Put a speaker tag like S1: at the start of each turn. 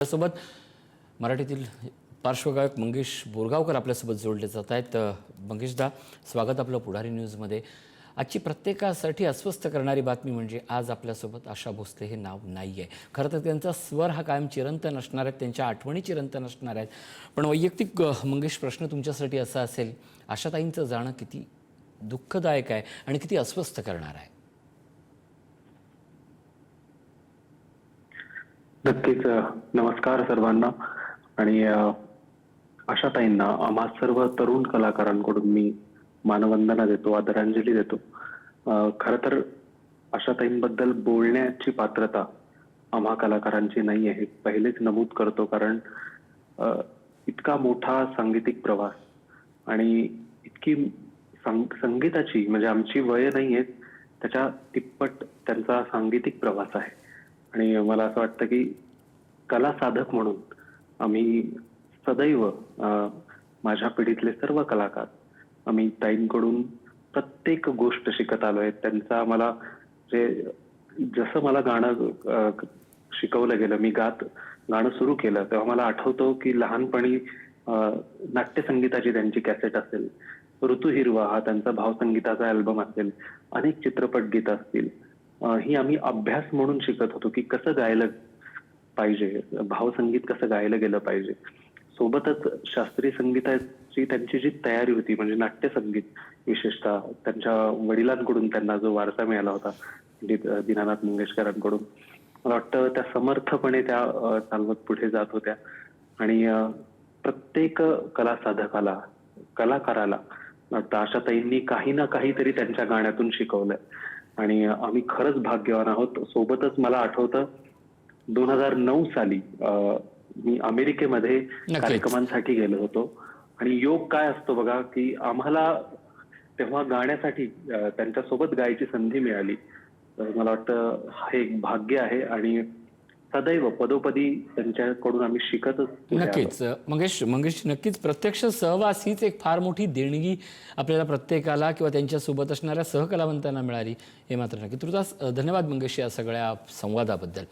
S1: सोबत मराठीतील पार्श्वगायक मंगेश बोरगावकर आपल्यासोबत जोडले जात आहेत। मंगेशदा, स्वागत आपलं पुढारी न्यूजमध्ये। आजची प्रत्येकासाठी अस्वस्थ करणारी बातमी म्हणजे आज आपल्यासोबत आशा भोसले हे नाव नाही आहे। खरं तर त्यांचा स्वर हा कायम चिरंतन असणार आहे, त्यांच्या आठवणी चिरंतन असणार आहेत। पण वैयक्तिक मंगेश, प्रश्न तुमच्यासाठी असा असेल, आशाताईंचं जाणं किती दुःखदायक आहे आणि किती अस्वस्थ करणार आहे?
S2: नक्कीच। नमस्कार सर्वांना। आणि आशाताईंना आम्हा सर्व तरुण कलाकारांकडून मी मानवंदना देतो, आदरांजली देतो। खरं तर आशाताईंबद्दल बोलण्याची पात्रता आम्हा कलाकारांची नाही आहे, पहिलेच नमूद करतो। कारण इतका मोठा सांगीतिक प्रवास आणि इतकी संगीताची, म्हणजे आमची वय नाही आहेत त्याच्या तिप्पट त्यांचा सांगीतिक प्रवास आहे। आणि मला असं वाटतं की कला साधक म्हणून आम्ही सदैव, माझ्या पिढीतले सर्व कलाकार आम्ही ताईंकडून प्रत्येक गोष्ट शिकत आलोय। त्यांचा मला जसं मला गाणं शिकवलं गेलं, मी गाणं सुरू केलं तेव्हा मला आठवतो की लहानपणी नाट्यसंगीताची त्यांची कॅसेट असेल, ऋतू हिरवा हा त्यांचा भावसंगीताचा अल्बम असेल, अनेक चित्रपट गीत असतील, ही आम्ही अभ्यास म्हणून शिकत होतो की कसं गायलं पाहिजे, भावसंगीत कसं गायलं गेलं पाहिजे। सोबतच शास्त्रीय संगीताची त्यांची जी तयारी होती, म्हणजे नाट्यसंगीत, विशेषतः त्यांच्या वडिलांकडून त्यांना जो वारसा मिळाला होता दीनानाथ मंगेशकरांकडून, मला वाटतं त्या समर्थपणे त्या चालवत पुढे जात होत्या। आणि प्रत्येक कला साधकाला, कलाकाराला वाटतं आशाताईंनी काही ना काहीतरी त्यांच्या गाण्यातून शिकवलंय आणि आम्ही खरंच भाग्यवान आहोत। सोबतच मला आठवतं 2009 साली मी अमेरिकेमध्ये कार्यक्रमांसाठी गेलो होतो आणि योग काय असतो बघा, की आम्हाला तेव्हा गाण्यासाठी त्यांच्यासोबत गायची संधी मिळाली। तर मला वाटतं हे एक भाग्य आहे आणि सदैव पदोपदी त्यांच्याकडून आम्ही शिकतच।
S1: नक्कीच मंगेश, नक्कीच प्रत्यक्ष सहवास हीच एक फार मोठी देणगी आपल्याला प्रत्येकाला किंवा त्यांच्यासोबत असणाऱ्या सहकलावंतांना मिळाली, हे मात्र नक्की। तुर्तास धन्यवाद मंगेश या सगळ्या संवादाबद्दल।